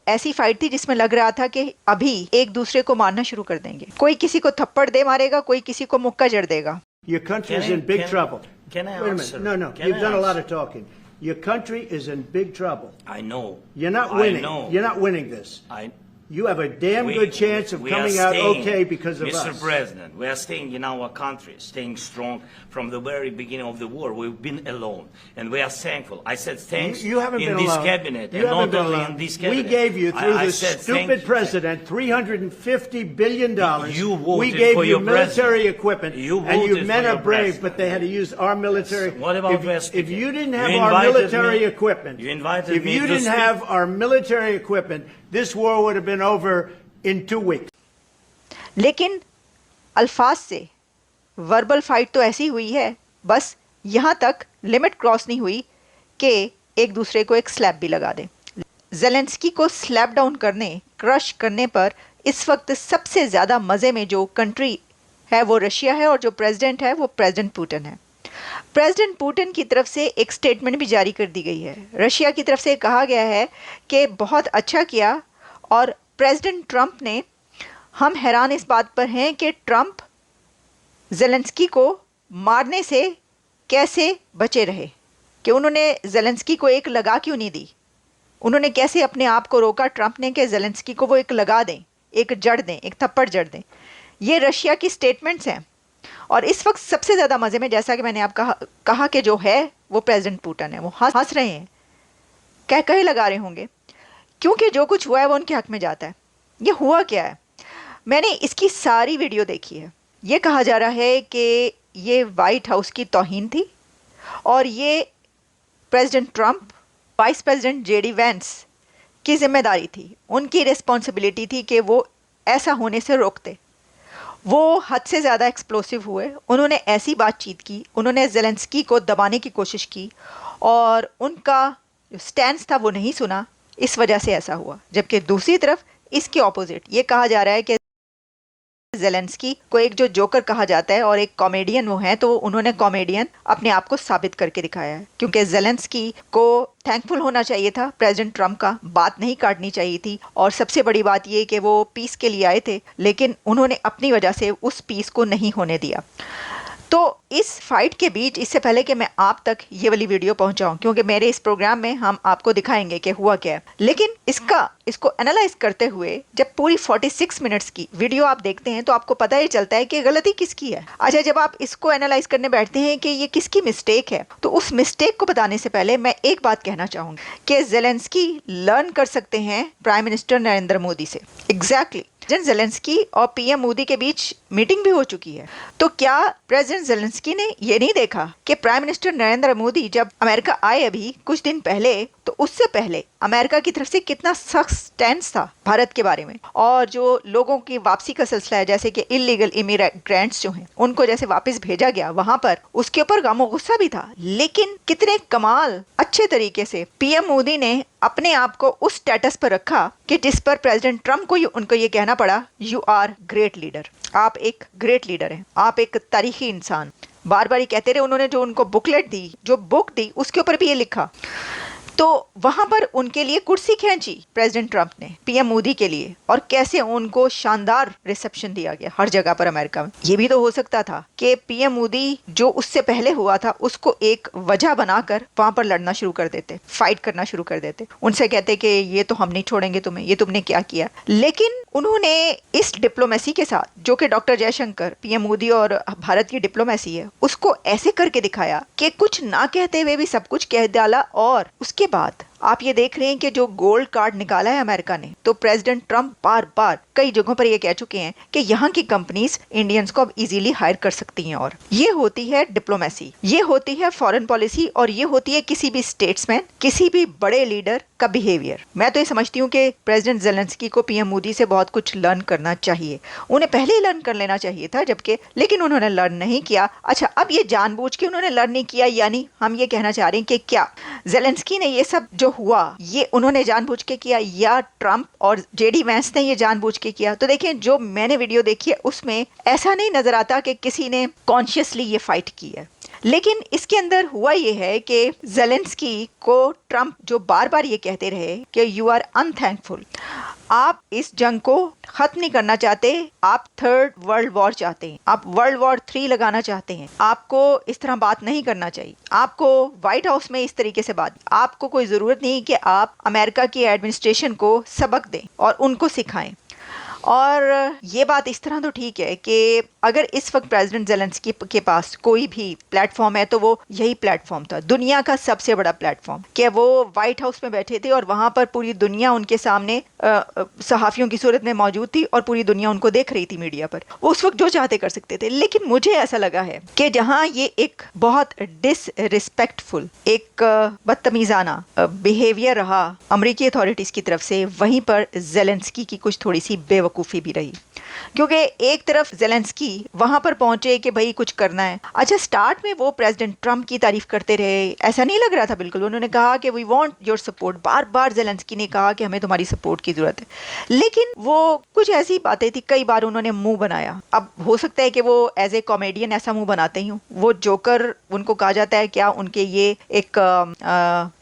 ऐसी फाइट थी जिसमें लग रहा था कि अभी एक दूसरे को मारना शुरू कर देंगे, कोई किसी को थप्पड़ दे मारेगा, कोई किसी को मुक्का जड़ देगा। Your country is in big trouble. Can I Wait a answer? minute. No. You've done a lot of talking. Your country is in big trouble. I know. You're not winning. I know. You're not winning this. You have a damn We- good chance of we are coming out staying, okay because of Mr. us. President, we are staying in our country, staying strong from the very beginning of the war. We've been alone, and we are thankful. I said thanks You haven't in been this alone. cabinet, You and haven't not been only alone. in this cabinet. We gave you, through I this said stupid thank you. president, $350 billion. You voted we gave for you your military president. equipment, You and you voted men for are your brave, president. but they had to use our military. What about West If you didn't You have our invited military me- equipment, you invited if me you to didn't speak. have our military equipment, this war would have been over in 2 weeks. लेकिन अल्फाज से verbal fight तो ऐसी हुई है, बस यहाँ तक लिमिट क्रॉस नहीं हुई कि एक दूसरे को एक स्लैप भी लगा दे। ज़ेलेंस्की को स्लैप डाउन करने, क्रश करने पर इस वक्त सबसे ज़्यादा मज़े में जो कंट्री है वो रशिया है, और जो प्रेसिडेंट है वो प्रेसिडेंट पुतिन है। प्रेसिडेंट पुतिन की तरफ से एक स्टेटमेंट भी जारी कर दी गई है। रशिया की तरफ से कहा गया है कि बहुत अच्छा किया, और प्रेसिडेंट ट्रंप ने, हम हैरान इस बात पर हैं कि ट्रंप ज़ेलेंस्की को मारने से कैसे बचे रहे, कि उन्होंने ज़ेलेंस्की को एक लगा क्यों नहीं दी, उन्होंने कैसे अपने आप को रोका ट्रंप ने कि ज़ेलेंस्की को वो एक लगा दें, एक जड़ दें, एक थप्पड़ जड़ दें। ये रशिया की स्टेटमेंट्स हैं। और इस वक्त सबसे ज़्यादा मज़े में, जैसा कि मैंने आप कहा कि जो है वो प्रेसिडेंट पुतिन है, वो हंस रहे हैं, कह कहे लगा रहे होंगे, क्योंकि जो कुछ हुआ है वो उनके हक में जाता है। ये हुआ क्या है? मैंने इसकी सारी वीडियो देखी है। ये कहा जा रहा है कि ये वाइट हाउस की तौहीन थी, और ये president Trump, vice president JD Vance की जिम्मेदारी थी, उनकी रिस्पॉन्सिबिलिटी थी कि वो ऐसा होने से रोकते। वो हद से ज़्यादा एक्सप्लोसिव हुए, उन्होंने ऐसी बातचीत की, उन्होंने ज़ेलेंस्की को दबाने की कोशिश की, और उनका जो स्टैंड था वो नहीं सुना, इस वजह से ऐसा हुआ। जबकि दूसरी तरफ इसके ऑपोजिट ये कहा जा रहा है कि ज़ेलेंस्की को एक जो जोकर कहा जाता है और एक कॉमेडियन वो हैं, तो उन्होंने कॉमेडियन अपने आप को साबित करके दिखाया है, क्योंकि ज़ेलेंस्की को थैंकफुल होना चाहिए था प्रेसिडेंट ट्रंप का, बात नहीं काटनी चाहिए थी। और सबसे बड़ी बात ये कि वो पीस के लिए आए थे, लेकिन उन्होंने अपनी वजह से उस पीस को नहीं होने दिया। तो इस फाइट के बीच, इससे पहले कि मैं आप तक ये वाली वीडियो पहुंचाऊं, क्योंकि मेरे इस प्रोग्राम में हम आपको दिखाएंगे कि हुआ क्या है, लेकिन इसको एनालाइज करते हुए जब पूरी 46 मिनट्स की वीडियो आप देखते हैं तो आपको पता ही चलता है कि गलती किसकी है। अच्छा, जब आप इसको एनालाइज करने बैठते हैं कि ये किसकी मिस्टेक है, तो उस मिस्टेक को बताने से पहले मैं एक बात कहना चाहूँगी कि ज़ेलेंस्की लर्न कर सकते हैं प्राइम मिनिस्टर नरेंद्र मोदी से। एग्जैक्टली ज़ेलेंस्की और पीएम मोदी के बीच मीटिंग भी हो चुकी है। तो क्या प्रेसिडेंट ज़ेलेंस्की ने ये नहीं देखा कि प्राइम मिनिस्टर नरेंद्र मोदी जब अमेरिका आए अभी कुछ दिन पहले, तो उससे पहले अमेरिका की तरफ से कितना सख्त स्टैंड था भारत के बारे में, और जो लोगों की वापसी का सिलसिला है, जैसे कि इलीगल इमिग्रेंट्स जो हैं उनको जैसे वापस भेजा गया, वहां पर उसके ऊपर गम और गुस्सा भी था। लेकिन कितने कमाल अच्छे तरीके से पीएम मोदी ने अपने आप को उस स्टेटस पर रखा कि जिस पर प्रेसिडेंट ट्रंप को उनको ये कहना पड़ा, यू आर ग्रेट लीडर, आप एक ग्रेट लीडर हैं, आप एक तारीखी इंसान। बार बार ही कहते रहे। उन्होंने जो उनको बुकलेट दी, जो बुक दी, उसके ऊपर भी ये लिखा। तो वहां पर उनके लिए कुर्सी खींची प्रेसिडेंट ट्रंप ने पीएम मोदी के लिए, और कैसे उनको शानदार रिसेप्शन दिया गया हर जगह पर अमेरिका में। ये भी तो हो सकता था कि पीएम मोदी जो उससे पहले हुआ था उसको एक वजह बनाकर वहां पर लड़ना शुरू कर देते, फाइट करना शुरू कर देते, उनसे कहते कि ये तो हम नहीं छोड़ेंगे तुम्हें, ये तुमने क्या किया। लेकिन उन्होंने इस डिप्लोमेसी के साथ, जो कि डॉक्टर जयशंकर, पीएम मोदी और भारत की डिप्लोमेसी है, उसको ऐसे करके दिखाया कि कुछ ना कहते हुए भी सब कुछ कह डाला। और उसके बाद आप ये देख रहे हैं कि जो गोल्ड कार्ड निकाला है अमेरिका ने, तो प्रेसिडेंट ट्रंप बार बार कई जगहों पर ये कह चुके हैं कि यहाँ की कंपनीज इंडियंस को अब इजीली हायर कर सकती हैं। और ये होती है डिप्लोमेसी, ये होती है फॉरेन पॉलिसी, और ये होती है किसी भी स्टेट्समैन, किसी भी बड़े लीडर का बिहेवियर। मैं तो ये समझती हूँ कि प्रेसिडेंट ज़ेलेंस्की को पीएम मोदी से बहुत कुछ लर्न करना चाहिए, उन्हें पहले ही लर्न कर लेना चाहिए था, जबकि लेकिन उन्होंने लर्न नहीं किया। अच्छा, अब ये जानबूझ के उन्होंने लर्न नहीं किया, यानी हम ये कहना चाह रहे हैं कि क्या ज़ेलेंस्की ने ये सब जो हुआ ये उन्होंने जानबूझ के किया, या ट्रंप और जेडी वेंस ने ये जानबूझ के किया? तो देखें, जो मैंने वीडियो देखी है उसमें ऐसा नहीं नजर आता कि किसी ने कॉन्शियसली ये फाइट की है। लेकिन इसके अंदर हुआ ये है कि ज़ेलेंस्की को ट्रम्प जो बार बार ये कहते रहे कि यू आर अनथैंकफुल, आप इस जंग को खत्म नहीं करना चाहते, आप थर्ड वर्ल्ड वॉर चाहते हैं, आप वर्ल्ड वॉर 3 लगाना चाहते हैं, आपको इस तरह बात नहीं करना चाहिए, आपको व्हाइट हाउस में इस तरीके से बात, आपको कोई ज़रूरत नहीं कि आप अमेरिका की एडमिनिस्ट्रेशन को सबक दें और उनको सिखाएं। और ये बात इस तरह तो ठीक है कि अगर इस वक्त प्रेसिडेंट ज़ेलेंस्की के पास कोई भी प्लेटफॉर्म है तो वो यही प्लेटफॉर्म था, दुनिया का सबसे बड़ा प्लेटफॉर्म, कि वो वाइट हाउस में बैठे थे और वहाँ पर पूरी दुनिया उनके सामने सहाफ़ियों की सूरत में मौजूद थी और पूरी दुनिया उनको देख रही थी मीडिया पर। वो उस वक्त जो चाहते कर सकते थे। लेकिन मुझे ऐसा लगा है कि जहाँ ये एक बहुत डिसरिस्पेक्टफुल, एक बदतमीज़ाना बिहेवियर रहा अमरीकी अथॉरिटीज़ की तरफ से, वहीं पर ज़ेलेंस्की की कुछ थोड़ी सी बेवकूफ़ी भी रही। क्योंकि एक तरफ ज़ेलेंस्की वहां पर पहुंचे कि भाई कुछ करना है। अच्छा, स्टार्ट में वो प्रेसिडेंट ट्रम्प की तारीफ करते रहे, ऐसा नहीं लग रहा था बिल्कुल। उन्होंने कहा कि वी वांट योर सपोर्ट, बार बार ज़ेलेंस्की ने कहा कि हमें तुम्हारी सपोर्ट की जरूरत है। लेकिन वो कुछ ऐसी बातें थी, कई बार उन्होंने मुंह बनाया। अब हो सकता है कि वो एज ए कॉमेडियन ऐसा मुंह बनाते ही हूँ, वो जोकर उनको कहा जाता है क्या, उनके ये एक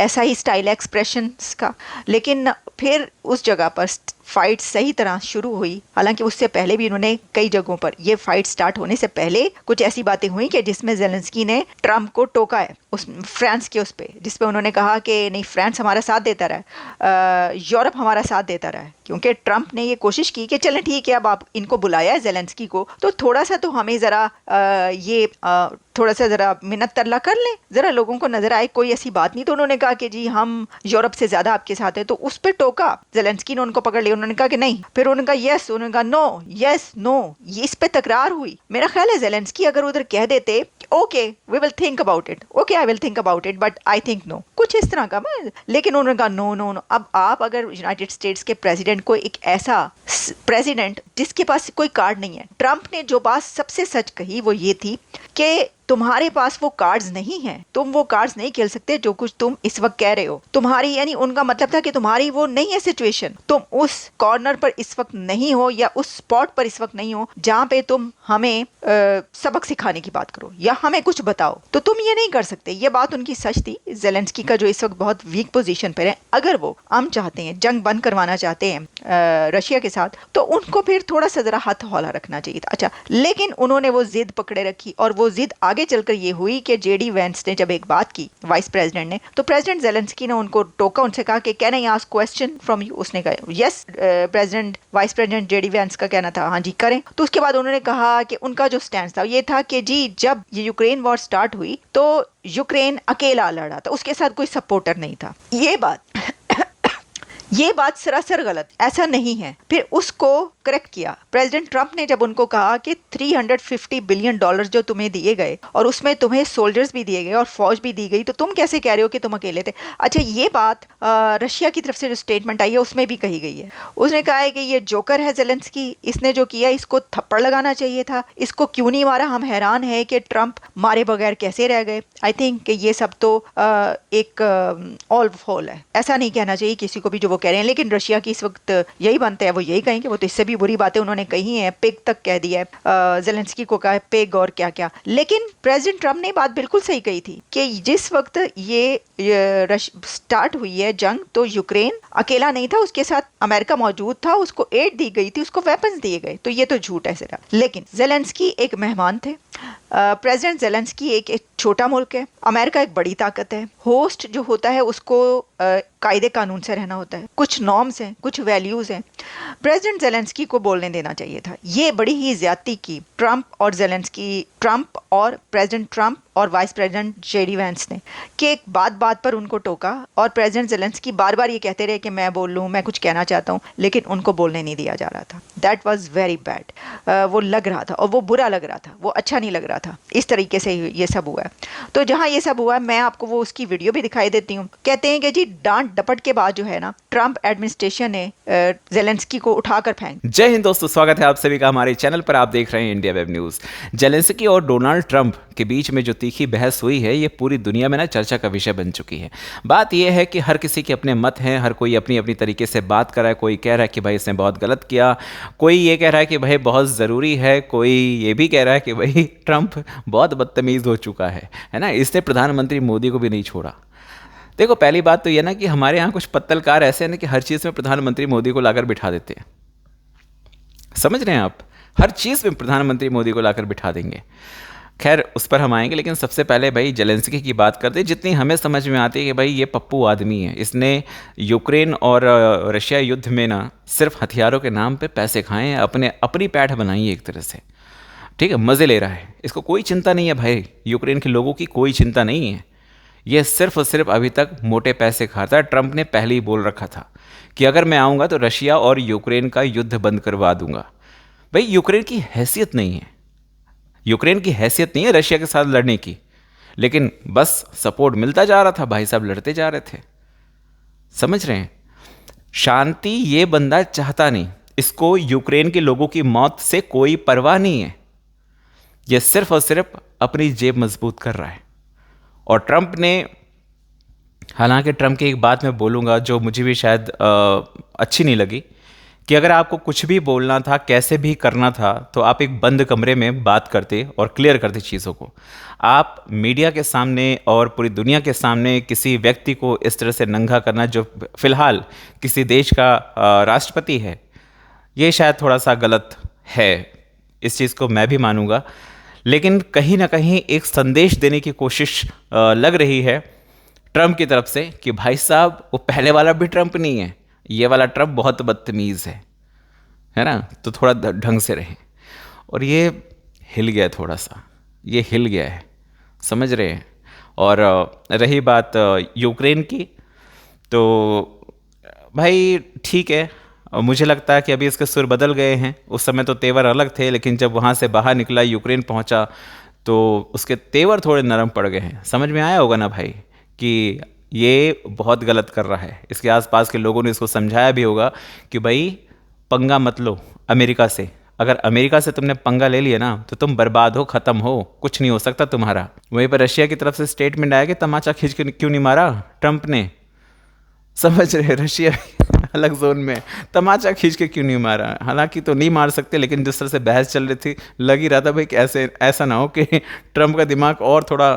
ऐसा ही स्टाइल एक्सप्रेशन का। लेकिन फिर उस जगह पर फाइट सही तरह शुरू हुई। हालांकि उससे पहले भी उन्होंने कई जगहों पर, ये फाइट स्टार्ट होने से पहले कुछ ऐसी बातें हुई कि जिसमें ज़ेलेंस्की ने ट्रम्प को टोका है, उस फ्रांस के उस पे, जिसपे उन्होंने कहा कि नहीं, फ्रांस हमारा साथ देता रहा, यूरोप हमारा साथ देता रहा, क्योंकि ट्रम्प ने ये कोशिश की कि चलें ठीक है, अब आप इनको बुलाया है ज़ेलेंस्की को, तो थोड़ा सा तो हमें ज़रा थोड़ा सा ज़रा मिन्नत तरला कर लें, ज़रा लोगों को नज़र आए कोई ऐसी बात नहीं। तो उन्होंने कहा कि जी हम यूरोप से ज़्यादा आपके साथ है, तो उस पर टोका। ज़ेलेंस्की ने उनको पकड़ लिया, उन्होंने कहा कि नहीं, फिर उन्होंने कहा यस, उन्होंने कहा नो, यस नो, ये इस पे तकरार हुई। मेरा ख्याल है ज़ेलेंस्की अगर उधर कह देते okay we will think about it, okay I will think about it, but I think no, कुछ इस तरह का। लेकिन उन्होंने कहा नो नो नो। अब आप अगर यूनाइटेड स्टेट्स के प्रेसिडेंट को, एक ऐसा प्रेसिडेंट जिसके पास कोई कार्ड नहीं है, ट्रम्प ने जो बात सबसे सच कही वो ये थी कि तुम्हारे पास वो कार्ड्स नहीं हैं, तुम वो कार्ड्स नहीं खेल सकते जो कुछ तुम इस वक्त कह रहे हो। तुम्हारी, यानी उनका मतलब था कि तुम्हारी वो नहीं है सिचुएशन, तुम उस कॉर्नर पर इस वक्त नहीं हो या उस स्पॉट पर इस वक्त नहीं हो जहां पे तुम हमें सबक सिखाने की बात करो या हमें कुछ बताओ, तो तुम ये नहीं कर सकते। ये बात उनकी सच थी। ज़ेलेंस्की का जो इस वक्त बहुत वीक पोजीशन पर है, अगर वो चाहते हैं, जंग बंद करवाना चाहते हैं रशिया के साथ, तो उनको फिर थोड़ा सा जरा हाथ हौला रखना चाहिए था। अच्छा, लेकिन उन्होंने वो जिद पकड़े रखी और वो जिद आगे चलकर ये हुई कि जेडी वेंस ने जब एक बात की वाइस प्रेसिडेंट ने, तो प्रेसिडेंट ज़ेलेंस्की ने उनको टोका, उनसे कहा कि can I ask question from you. उसने कहा yes, president vice president JD Vance का कहना था हाँ जी करें। तो उसके बाद उन्होंने कहा कि उनका जो स्टैंड था ये था कि जी जब ये यूक्रेन वॉर स्टार्ट हुई तो यूक्रेन अकेला लड़ा था, उसके साथ कोई सपोर्टर नहीं था। ये बात सरासर गलत, ऐसा नहीं है। फिर उसको करेक्ट किया प्रेसिडेंट ट्रम्प ने जब उनको कहा कि $350 बिलियन जो तुम्हें दिए गए और उसमें तुम्हें सोल्जर्स भी दिए गए और फौज भी दी गई, तो तुम कैसे कह रहे हो कि तुम अकेले थे। अच्छा, ये बात रशिया की तरफ से जो स्टेटमेंट आई है उसमें भी कही गई है। उसने कहा है कि ये जोकर है ज़ेलेंस्की, इसने जो किया इसको थप्पड़ लगाना चाहिए था, इसको क्यों नहीं मारा। हम हैरान है कि ट्रम्प मारे बगैर कैसे रह गए। आई थिंक कि ये सब तो एक ऑल फॉल है, ऐसा नहीं कहना चाहिए किसी को भी जो वो कह रहे हैं। लेकिन रशिया की इस वक्त यही बनता है, वो यही कहेंगे। वो तो इससे भी बुरी बातें उन्होंने कही हैं, पिग तक कह दिया है, ज़ेलेंस्की को कहा है पिग और क्या क्या। लेकिन प्रेसिडेंट ट्रम्प ने बात बिल्कुल सही कही थी कि जिस वक्त ये स्टार्ट हुई है जंग, तो यूक्रेन अकेला नहीं था, उसके साथ अमेरिका मौजूद था, उसको एड दी गई थी, उसको वेपन्स दिए गए। तो ये तो झूठ है सिर्फ। लेकिन ज़ेलेंस्की एक मेहमान थे। प्रेसिडेंट ज़ेलेंस्की एक छोटा मुल्क है, अमेरिका एक बड़ी ताकत है। होस्ट जो होता है उसको कायदे कानून से रहना होता है, कुछ नॉर्म्स हैं, कुछ वैल्यूज़ हैं। प्रेसिडेंट ज़ेलेंस्की को बोलने देना चाहिए था। ये बड़ी ही ज़्यादती की ट्रम्प और प्रेसिडेंट ट्रम्प और वाइस प्रेसिडेंट जेडी वेंस ने, कि एक बात पर उनको टोका और प्रेसिडेंट ज़ेलेंस्की बार बार ये कहते रहे कि मैं बोल लूँ, मैं कुछ कहना चाहता हूँ, लेकिन उनको बोलने नहीं दिया जा रहा था। That was very bad. वो लग रहा था और वो बुरा लग रहा था, वो अच्छा नहीं लग रहा था। इस तरीके से ये सब हुआ है। तो जहाँ ये सब हुआ है, मैं आपको वो उसकी वीडियो भी दिखाई देती हूँ। कहते हैं कि जी डांट डपट के बाद जो है ना, ट्रम्प एडमिनिस्ट्रेशन ने ज़ेलेंस्की को उठाकर फेंक। जय हिंद दोस्तों, स्वागत है आप सभी का हमारे चैनल पर। आप देख रहे हैं इंडिया वेब न्यूज़। ज़ेलेंस्की और डोनाल्ड ट्रंप के बीच में जो तीखी बहस हुई है ये पूरी दुनिया में ना चर्चा का विषय बन चुकी है। बात यह है कि हर किसी के अपने मत हैं, हर कोई अपनी अपनी तरीके से बात कर रहा है। कोई कह रहा है कि भाई इसने बहुत गलत किया, कोई ये कह रहा है कि भाई बहुत ज़रूरी है, कोई ये भी कह रहा है कि भाई ट्रंप बहुत बदतमीज़ हो चुका है ना, इसने प्रधानमंत्री मोदी को भी नहीं छोड़ा। देखो पहली बात तो ये ना कि हमारे यहाँ कुछ पत्तलकार ऐसे हैं ना कि हर चीज़ में प्रधानमंत्री मोदी को लाकर बिठा देते हैं। समझ रहे हैं आप, हर चीज़ में प्रधानमंत्री मोदी को लाकर बिठा देंगे। खैर उस पर हम आएंगे, लेकिन सबसे पहले भाई जेलेंस्की की बात करते हैं। जितनी हमें समझ में आती है कि भाई ये पप्पू आदमी है, इसने यूक्रेन और रशिया युद्ध में ना सिर्फ हथियारों के नाम पे पैसे खाए हैं, अपनी पैठ बनाई है एक तरह से, ठीक है, मज़े ले रहा है। इसको कोई चिंता नहीं है भाई, यूक्रेन के लोगों की कोई चिंता नहीं है। ये सिर्फ और सिर्फ अभी तक मोटे पैसे खाता है। ट्रंप ने पहले ही बोल रखा था कि अगर मैं आऊँगा तो रशिया और यूक्रेन का युद्ध बंद करवा दूंगा। भाई यूक्रेन की हैसियत नहीं है, यूक्रेन की हैसियत नहीं है रशिया के साथ लड़ने की, लेकिन बस सपोर्ट मिलता जा रहा था, भाई साहब लड़ते जा रहे थे। समझ रहे हैं, शांति ये बंदा चाहता नहीं, इसको यूक्रेन के लोगों की मौत से कोई परवाह नहीं है, यह सिर्फ और सिर्फ अपनी जेब मजबूत कर रहा है। और ट्रंप ने, हालांकि ट्रंप की एक बात मैं बोलूँगा जो मुझे भी शायद अच्छी नहीं लगी, कि अगर आपको कुछ भी बोलना था, कैसे भी करना था, तो आप एक बंद कमरे में बात करते और क्लियर करते चीज़ों को। आप मीडिया के सामने और पूरी दुनिया के सामने किसी व्यक्ति को इस तरह से नंगा करना जो फ़िलहाल किसी देश का राष्ट्रपति है, ये शायद थोड़ा सा गलत है। इस चीज़ को मैं भी मानूंगा, लेकिन कहीं ना कहीं एक संदेश देने की कोशिश लग रही है ट्रंप की तरफ से कि भाई साहब वो पहले वाला भी ट्रंप नहीं है, ये वाला ट्रंप बहुत बदतमीज़ है ना, तो थोड़ा ढंग से रहें। और ये हिल गया थोड़ा सा, ये हिल गया है, समझ रहे हैं। और रही बात यूक्रेन की, तो भाई ठीक है, मुझे लगता है कि अभी इसके सुर बदल गए हैं। उस समय तो तेवर अलग थे, लेकिन जब वहाँ से बाहर निकला, यूक्रेन पहुँचा, तो उसके तेवर थोड़े नरम पड़ गए हैं। समझ में आया होगा ना भाई कि ये बहुत गलत कर रहा है। इसके आसपास के लोगों ने इसको समझाया भी होगा कि भाई पंगा मत लो अमेरिका से, अगर अमेरिका से तुमने पंगा ले लिया ना तो तुम बर्बाद हो, ख़त्म हो, कुछ नहीं हो सकता तुम्हारा। वहीं पर रशिया की तरफ से स्टेटमेंट आया कि तमाचा खींच के क्यों नहीं मारा ट्रंप ने। समझ रहे, रशिया अलग जोन में, तमाचा खींच के क्यों नहीं मारा। हालांकि तो नहीं मार सकते, लेकिन जिस तरह से बहस चल रही थी, लग ही रहा था भाई कि ऐसा ना हो कि ट्रंप का दिमाग और थोड़ा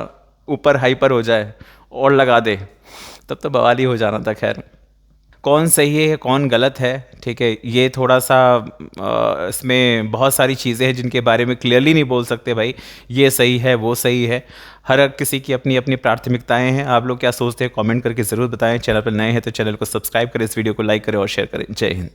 ऊपर हाइपर हो जाए और लगा दे, तब तो बवाल ही हो जाना था। खैर कौन सही है कौन गलत है, ठीक है, ये थोड़ा सा इसमें बहुत सारी चीज़ें हैं जिनके बारे में क्लियरली नहीं बोल सकते भाई ये सही है वो सही है। हर किसी की अपनी अपनी प्राथमिकताएं हैं। आप लोग क्या सोचते हैं कमेंट करके ज़रूर बताएं। चैनल पर नए हैं तो चैनल को सब्सक्राइब करें, इस वीडियो को लाइक करें और शेयर करें। जय हिंद।